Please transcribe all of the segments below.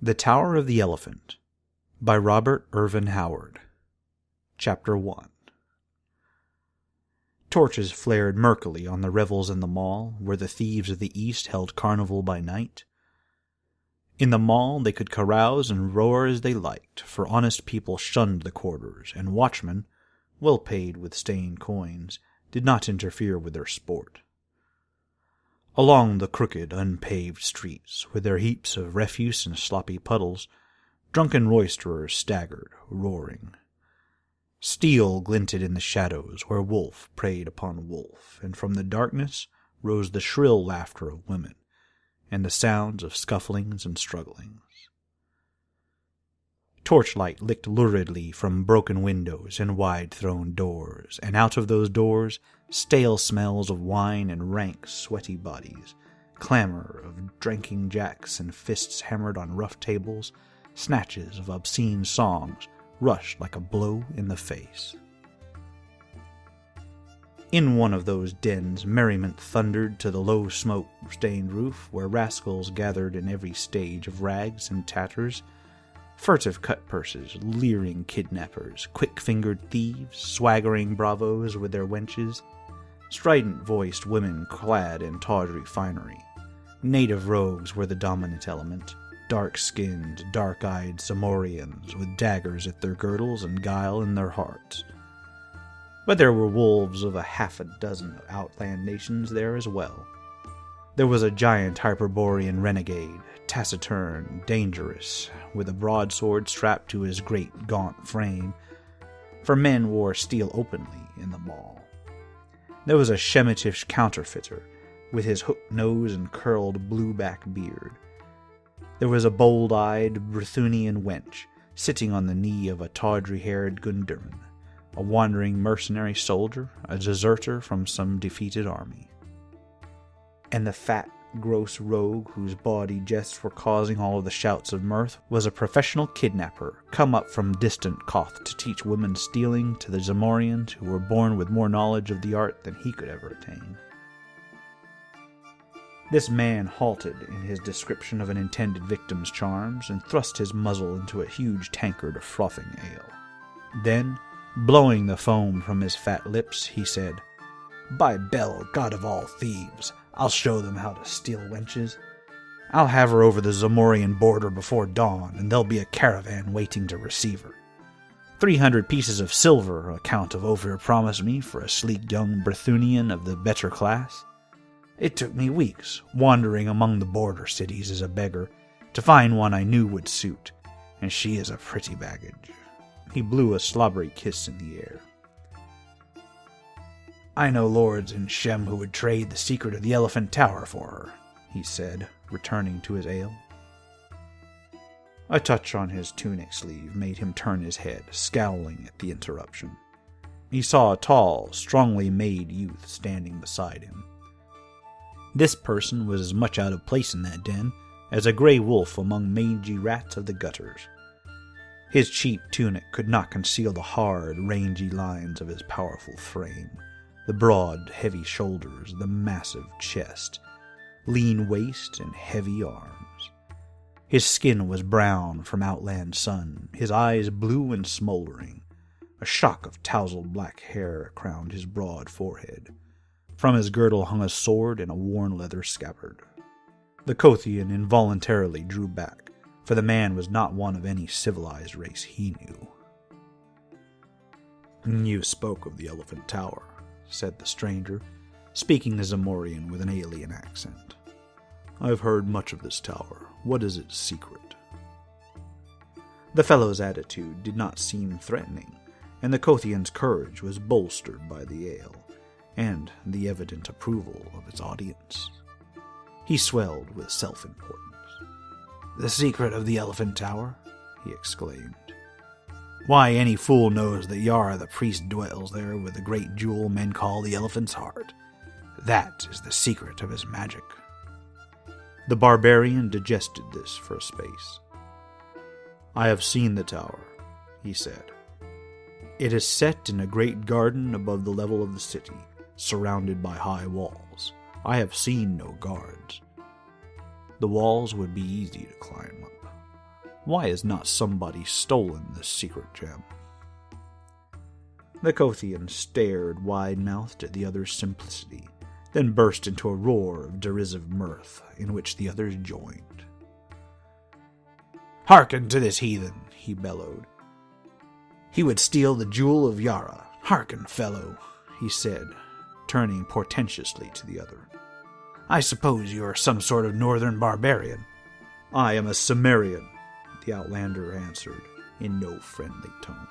The Tower of the Elephant by Robert Irvin Howard. Chapter 1. Torches flared murkily on the revels in the mall, where the thieves of the East held carnival by night. In the mall they could carouse and roar as they liked, for honest people shunned the quarters, and watchmen, well paid with stained coins, did not interfere with their sport. Along the crooked, unpaved streets, with their heaps of refuse and sloppy puddles, drunken roisterers staggered, roaring. Steel glinted in the shadows where wolf preyed upon wolf, and from the darkness rose the shrill laughter of women, and the sounds of scufflings and strugglings. Torchlight licked luridly from broken windows and wide-thrown doors, and out of those doors stale smells of wine and rank, sweaty bodies, clamor of drinking jacks and fists hammered on rough tables, snatches of obscene songs rushed like a blow in the face. In one of those dens merriment thundered to the low smoke-stained roof, where rascals gathered in every stage of rags and tatters, furtive cut-purses, leering kidnappers, quick-fingered thieves, swaggering bravos with their wenches, strident-voiced women clad in tawdry finery. Native rogues were the dominant element, dark-skinned, dark-eyed Cimmerians with daggers at their girdles and guile in their hearts. But there were wolves of half a dozen outland nations there as well. There was a giant Hyperborean renegade, taciturn, dangerous, with a broadsword strapped to his great gaunt frame, for men wore steel openly in the mall. There was a Shemitish counterfeiter, with his hooked nose and curled blue-back beard. There was a bold-eyed Brythunian wench, sitting on the knee of a tawdry-haired Gundurman, a wandering mercenary soldier, a deserter from some defeated army. And the fat, gross rogue whose bawdy jests were causing all of the shouts of mirth was a professional kidnapper come up from distant Koth to teach women stealing to the Cimmerians who were born with more knowledge of the art than he could ever attain. This man halted in his description of an intended victim's charms and thrust his muzzle into a huge tankard of frothing ale. Then, blowing the foam from his fat lips, he said, "By Bel, god of all thieves, I'll show them how to steal wenches. I'll have her over the Cimmerian border before dawn, and there'll be a caravan waiting to receive her. 300 pieces of silver, a Count of Ophir promised me for a sleek young Brythunian of the better class. It took me weeks, wandering among the border cities as a beggar, to find one I knew would suit, and she is a pretty baggage." He blew a slobbery kiss in the air. "I know lords in Shem who would trade the secret of the Elephant Tower for her," he said, returning to his ale. A touch on his tunic sleeve made him turn his head, scowling at the interruption. He saw a tall, strongly made youth standing beside him. This person was as much out of place in that den as a grey wolf among mangy rats of the gutters. His cheap tunic could not conceal the hard, rangy lines of his powerful frame, the broad, heavy shoulders, the massive chest, lean waist, and heavy arms. His skin was brown from outland sun, his eyes blue and smoldering. A shock of tousled black hair crowned his broad forehead. From his girdle hung a sword and a worn leather scabbard. The Kothian involuntarily drew back, for the man was not one of any civilized race he knew. "You spoke of the Elephant Tower," said the stranger, speaking the Cimmerian with an alien accent. "I've heard much of this tower. What is its secret?" The fellow's attitude did not seem threatening, and the Kothian's courage was bolstered by the ale, and the evident approval of its audience. He swelled with self-importance. "The secret of the Elephant Tower?" he exclaimed. "Why, any fool knows that Yara the priest dwells there with the great jewel men call the Elephant's Heart. That is the secret of his magic." The barbarian digested this for a space. "I have seen the tower," he said. "It is set in a great garden above the level of the city, surrounded by high walls. I have seen no guards. The walls would be easy to climb up. Why has not somebody stolen this secret gem? The Kothian stared wide-mouthed at the other's simplicity, then burst into a roar of derisive mirth, in which the others joined. "Hearken to this heathen," he bellowed. "He would steal the jewel of Yara. Hearken, fellow," he said, turning portentously to the other. "I suppose you are some sort of northern barbarian." "I am a Cimmerian," the outlander answered, in no friendly tone.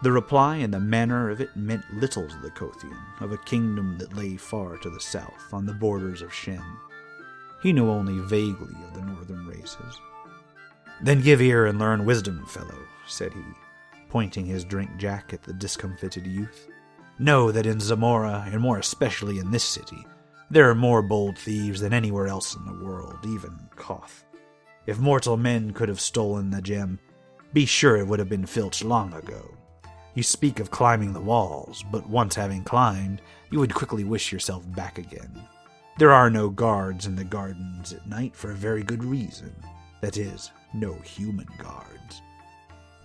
The reply and the manner of it meant little to the Kothian, of a kingdom that lay far to the south, on the borders of Shen. He knew only vaguely of the northern races. "Then give ear and learn wisdom, fellow," said he, pointing his drink-jack at the discomfited youth. "Know that in Zamora, and more especially in this city, there are more bold thieves than anywhere else in the world, even Koth. If mortal men could have stolen the gem, be sure it would have been filched long ago. You speak of climbing the walls, but once having climbed, you would quickly wish yourself back again. There are no guards in the gardens at night for a very good reason. That is, no human guards.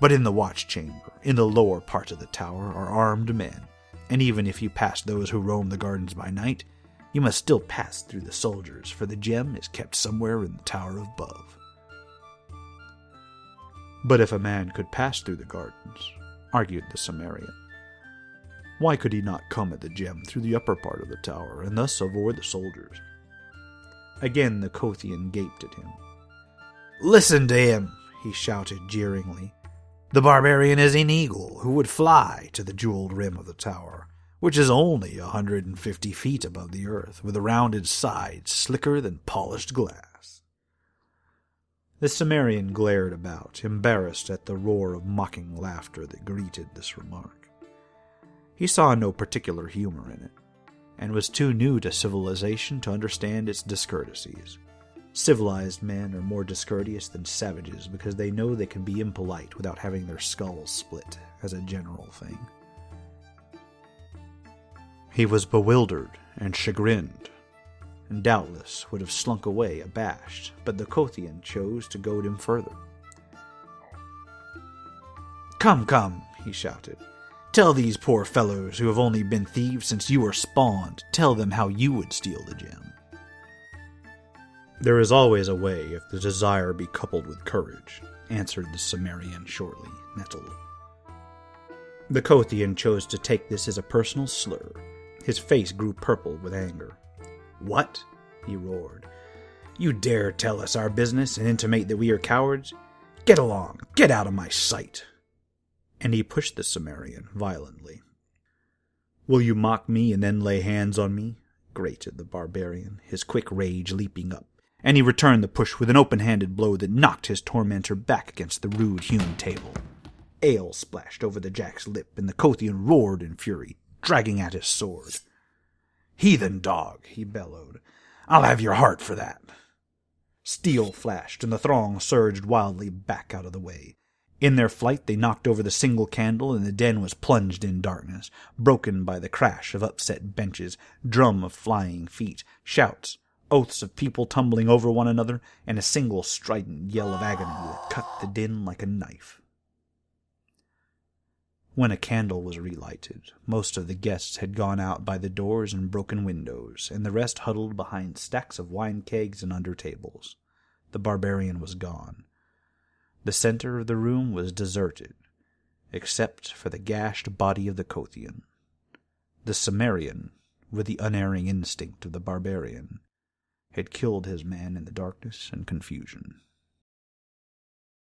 But in the watch chamber, in the lower part of the tower, are armed men, and even if you pass those who roam the gardens by night, you must still pass through the soldiers, for the gem is kept somewhere in the tower above." "But if a man could pass through the gardens," argued the Cimmerian, "why could he not come at the gem through the upper part of the tower, and thus avoid the soldiers?" Again the Kothian gaped at him. "Listen to him," he shouted jeeringly. "The barbarian is an eagle who would fly to the jeweled rim of the tower, which is only 150 feet above the earth, with rounded sides slicker than polished glass." The Cimmerian glared about, embarrassed at the roar of mocking laughter that greeted this remark. He saw no particular humor in it, and was too new to civilization to understand its discourtesies. Civilized men are more discourteous than savages because they know they can be impolite without having their skulls split, as a general thing. He was bewildered and chagrined, and doubtless would have slunk away abashed, but the Kothian chose to goad him further. "Come, come," he shouted. "Tell these poor fellows who have only been thieves since you were spawned, tell them how you would steal the gem." "There is always a way if the desire be coupled with courage," answered the Cimmerian shortly, nettled. The Kothian chose to take this as a personal slur. His face grew purple with anger. "What?" he roared. "You dare tell us our business and intimate that we are cowards? Get along! Get out of my sight!" And he pushed the Cimmerian violently. "Will you mock me and then lay hands on me?" grated the barbarian, his quick rage leaping up, and he returned the push with an open-handed blow that knocked his tormentor back against the rude-hewn table. Ale splashed over the jack's lip, and the Kothian roared in fury, dragging at his sword. "Heathen dog," he bellowed. "I'll have your heart for that." Steel flashed, and the throng surged wildly back out of the way. In their flight they knocked over the single candle, and the den was plunged in darkness, broken by the crash of upset benches, drum of flying feet, shouts, oaths of people tumbling over one another, and a single strident yell of agony that cut the din like a knife. When a candle was relighted, most of the guests had gone out by the doors and broken windows, and the rest huddled behind stacks of wine kegs and under tables. The barbarian was gone. The center of the room was deserted, except for the gashed body of the Kothian. The Cimmerian, with the unerring instinct of the barbarian, had killed his man in the darkness and confusion.